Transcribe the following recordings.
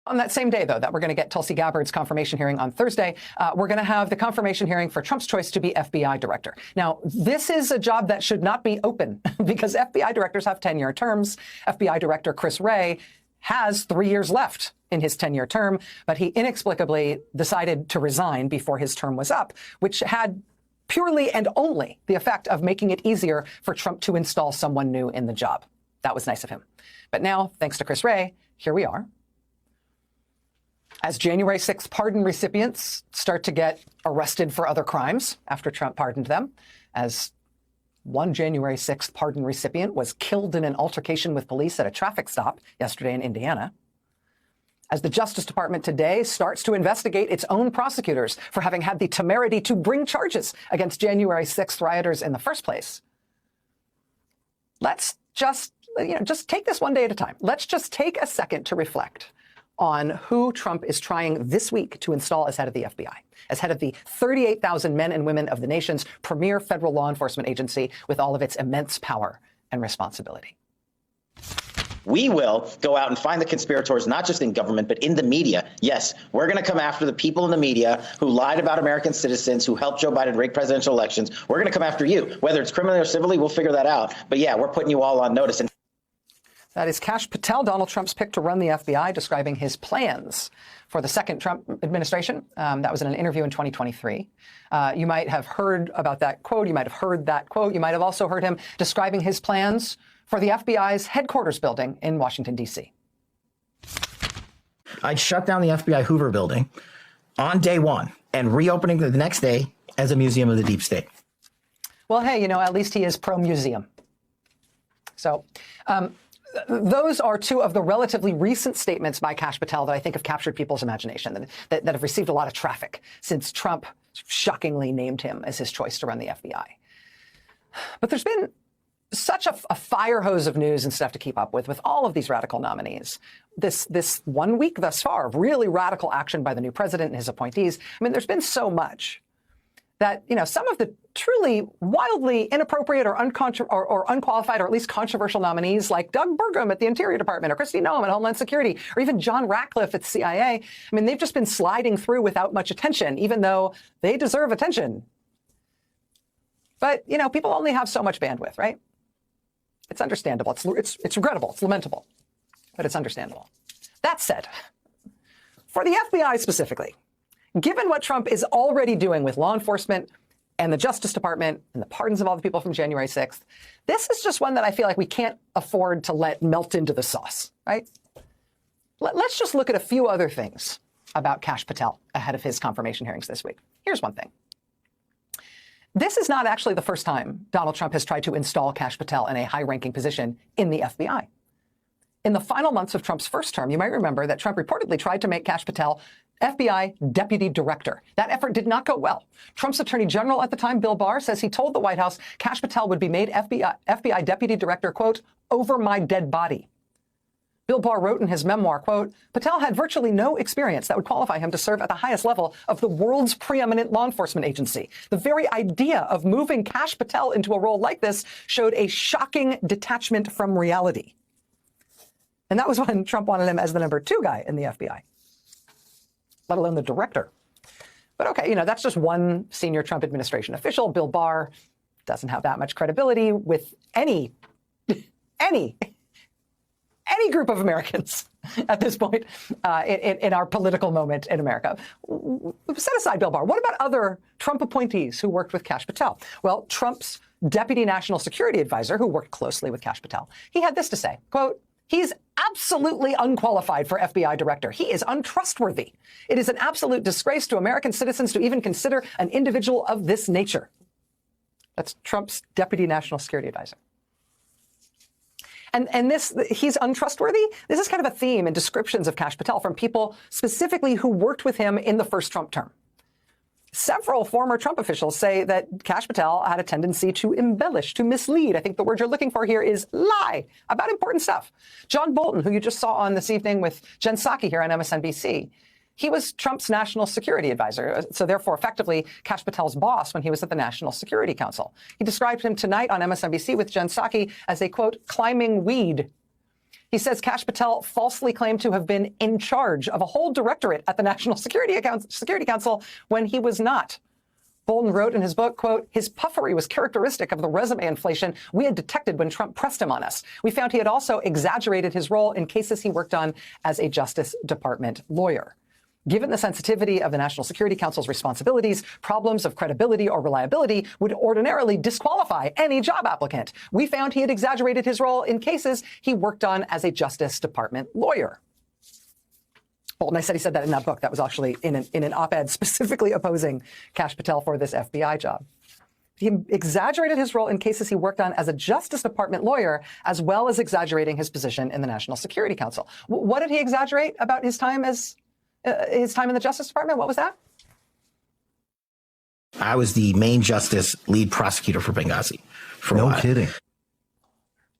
On that same day, though, that we're going to get Tulsi Gabbard's confirmation hearing on Thursday, we're going to have the confirmation hearing for Trump's choice to be FBI director. Now, this is a job that should not be open because FBI directors have 10-year terms. FBI director Chris Wray has 3 years left in his 10-year term, but he inexplicably decided to resign before his term was up, which had purely and only the effect of making it easier for Trump to install someone new in the job. That was nice of him. But now, thanks to Chris Wray, here we are. As January 6th pardon recipients start to get arrested for other crimes after Trump pardoned them, as one January 6th pardon recipient was killed in an altercation with police at a traffic stop yesterday in Indiana, as the Justice Department today starts to investigate its own prosecutors for having had the temerity to bring charges against January 6th rioters in the first place. Let's just take this one day at a time. Let's just take a second to reflect on who Trump is trying this week to install as head of the FBI, as head of the 38,000 men and women of the nation's premier federal law enforcement agency with all of its immense power and responsibility. We will go out and find the conspirators, not just in government, but in the media. Yes, we're going to come after the people in the media who lied about American citizens, who helped Joe Biden rig presidential elections. We're going to come after you. Whether it's criminally or civilly, we'll figure that out. But yeah, we're putting you all on notice. That is Kash Patel, Donald Trump's pick to run the FBI, describing his plans for the second Trump administration. That was in an interview in 2023. You might have heard about that quote. You might have heard that quote. You might have also heard him describing his plans for the FBI's headquarters building in Washington, D.C. I'd shut down the FBI Hoover building on day one and reopening it the next day as a museum of the deep state. Well, hey, at least he is pro-museum. So those are two of the relatively recent statements by Kash Patel that I think have captured people's imagination, that have received a lot of traffic since Trump shockingly named him as his choice to run the FBI. But there's been such a fire hose of news and stuff to keep up with all of these radical nominees. This 1 week thus far of really radical action by the new president and his appointees. I mean, there's been so much that, some of the truly wildly inappropriate or unqualified or at least controversial nominees like Doug Burgum at the Interior Department or Kristi Noem at Homeland Security or even John Ratcliffe at CIA, I mean, they've just been sliding through without much attention, even though they deserve attention. But, people only have so much bandwidth, right? It's understandable. It's regrettable. It's lamentable. But it's understandable. That said, for the FBI specifically, given what Trump is already doing with law enforcement and the Justice Department and the pardons of all the people from January 6th, this is just one that I feel like we can't afford to let melt into the sauce, right? Let's just look at a few other things about Kash Patel ahead of his confirmation hearings this week. Here's one thing. This is not actually the first time Donald Trump has tried to install Kash Patel in a high-ranking position in the FBI. In the final months of Trump's first term, you might remember that Trump reportedly tried to make Kash Patel FBI deputy director. That effort did not go well. Trump's attorney general at the time, Bill Barr, says he told the White House Kash Patel would be made FBI deputy director, quote, over my dead body. Bill Barr wrote in his memoir, quote, Patel had virtually no experience that would qualify him to serve at the highest level of the world's preeminent law enforcement agency. The very idea of moving Kash Patel into a role like this showed a shocking detachment from reality. And that was when Trump wanted him as the number 2 guy in the FBI, let alone the director. But okay, that's just one senior Trump administration official. Bill Barr doesn't have that much credibility with any group of Americans at this point in our political moment in America. Set aside Bill Barr. What about other Trump appointees who worked with Kash Patel? Well, Trump's deputy national security advisor, who worked closely with Kash Patel, he had this to say, quote, he's absolutely unqualified for FBI director. He is untrustworthy. It is an absolute disgrace to American citizens to even consider an individual of this nature. That's Trump's deputy national security advisor. And he's untrustworthy. This is kind of a theme in descriptions of Kash Patel from people specifically who worked with him in the first Trump term. Several former Trump officials say that Kash Patel had a tendency to embellish, to mislead. I think the word you're looking for here is lie about important stuff. John Bolton, who you just saw on this evening with Jen Psaki here on MSNBC, he was Trump's national security advisor, so therefore effectively Kash Patel's boss when he was at the National Security Council. He described him tonight on MSNBC with Jen Psaki as a, quote, climbing weed. He says Kash Patel falsely claimed to have been in charge of a whole directorate at the National Security Council when he was not. Bolton wrote in his book, quote, his puffery was characteristic of the resume inflation we had detected when Trump pressed him on us. We found he had also exaggerated his role in cases he worked on as a Justice Department lawyer. Given the sensitivity of the National Security Council's responsibilities, problems of credibility or reliability would ordinarily disqualify any job applicant. We found he had exaggerated his role in cases he worked on as a Justice Department lawyer. Bolton, I said he said that in that book. That was actually in an op-ed specifically opposing Kash Patel for this FBI job. He exaggerated his role in cases he worked on as a Justice Department lawyer, as well as exaggerating his position in the National Security Council. What did he exaggerate about his time as his time in the Justice Department? What was that? I was the main justice lead prosecutor for Benghazi. No kidding.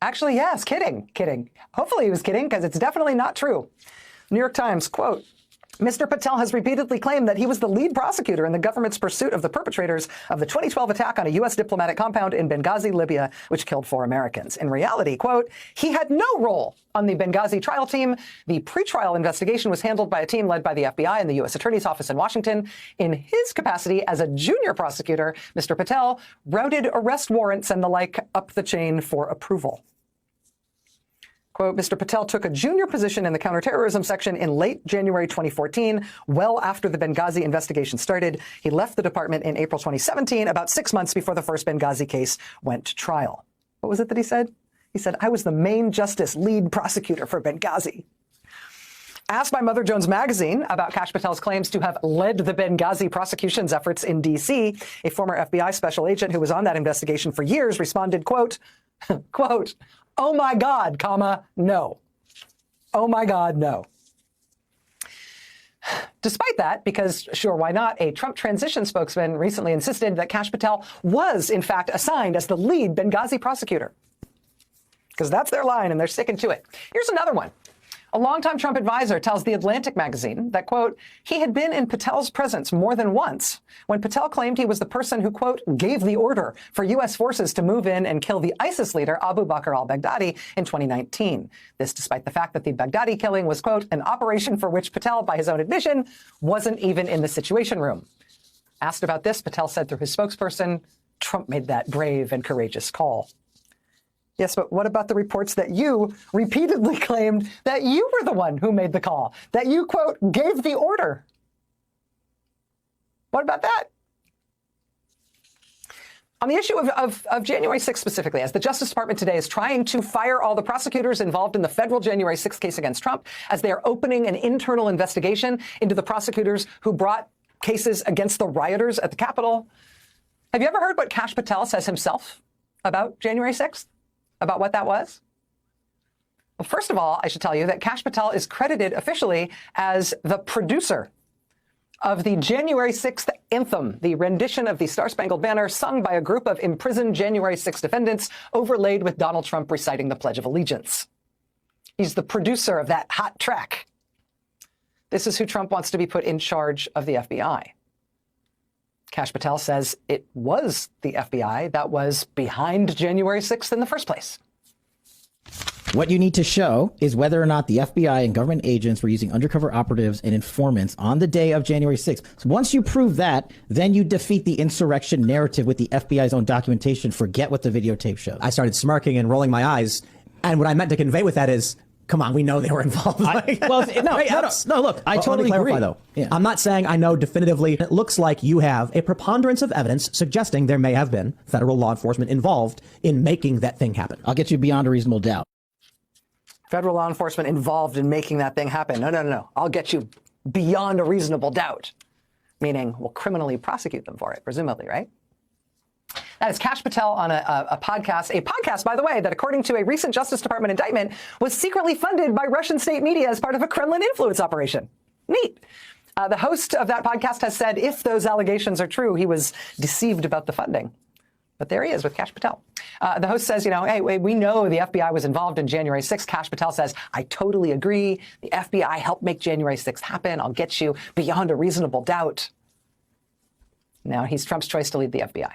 Actually, yes, kidding. Hopefully he was kidding, because it's definitely not true. New York Times, quote, Mr. Patel has repeatedly claimed that he was the lead prosecutor in the government's pursuit of the perpetrators of the 2012 attack on a U.S. diplomatic compound in Benghazi, Libya, which killed 4 Americans. In reality, quote, he had no role on the Benghazi trial team. The pretrial investigation was handled by a team led by the FBI and the U.S. Attorney's Office in Washington. In his capacity as a junior prosecutor, Mr. Patel routed arrest warrants and the like up the chain for approval. Quote, Mr. Patel took a junior position in the counterterrorism section in late January 2014, well after the Benghazi investigation started. He left the department in April 2017, about 6 months before the first Benghazi case went to trial. What was it that he said? He said, I was the main justice lead prosecutor for Benghazi. Asked by Mother Jones Magazine about Kash Patel's claims to have led the Benghazi prosecution's efforts in D.C., a former FBI special agent who was on that investigation for years responded, quote, quote, oh my God, comma, no. Oh my God, no. Despite that, because sure, why not, a Trump transition spokesman recently insisted that Kash Patel was, in fact, assigned as the lead Benghazi prosecutor. Because that's their line and they're sticking to it. Here's another one. A longtime Trump advisor tells The Atlantic magazine that, quote, he had been in Patel's presence more than once when Patel claimed he was the person who, quote, gave the order for U.S. forces to move in and kill the ISIS leader Abu Bakr al-Baghdadi in 2019. This despite the fact that the Baghdadi killing was, quote, an operation for which Patel, by his own admission, wasn't even in the Situation Room. Asked about this, Patel said through his spokesperson, Trump made that brave and courageous call. Yes, but what about the reports that you repeatedly claimed that you were the one who made the call, that you, quote, gave the order? What about that? On the issue of January 6th specifically, as the Justice Department today is trying to fire all the prosecutors involved in the federal January 6th case against Trump, as they are opening an internal investigation into the prosecutors who brought cases against the rioters at the Capitol, have you ever heard what Kash Patel says himself about January 6th? About what that was? Well, first of all, I should tell you that Kash Patel is credited officially as the producer of the January 6th anthem, the rendition of the Star-Spangled Banner sung by a group of imprisoned January 6th defendants, overlaid with Donald Trump reciting the Pledge of Allegiance. He's the producer of that hot track. This is who Trump wants to be put in charge of the FBI. Kash Patel says it was the FBI that was behind January 6th in the first place. What you need to show is whether or not the FBI and government agents were using undercover operatives and informants on the day of January 6th. So once you prove that, then you defeat the insurrection narrative with the FBI's own documentation. Forget what the videotape shows. I started smirking and rolling my eyes. And what I meant to convey with that is, come on, we know they were involved. No, look, I totally clarify, agree. Though. Yeah. I'm not saying I know definitively. It looks like you have a preponderance of evidence suggesting there may have been federal law enforcement involved in making that thing happen. I'll get you beyond a reasonable doubt. Federal law enforcement involved in making that thing happen. No. I'll get you beyond a reasonable doubt. Meaning we'll criminally prosecute them for it, presumably, right? That is Kash Patel on a podcast, by the way, that according to a recent Justice Department indictment was secretly funded by Russian state media as part of a Kremlin influence operation. Neat. The host of that podcast has said if those allegations are true, he was deceived about the funding. But there he is with Kash Patel. The host says, hey, we know the FBI was involved in January 6th. Kash Patel says, I totally agree. The FBI helped make January 6th happen. I'll get you beyond a reasonable doubt. Now he's Trump's choice to lead the FBI.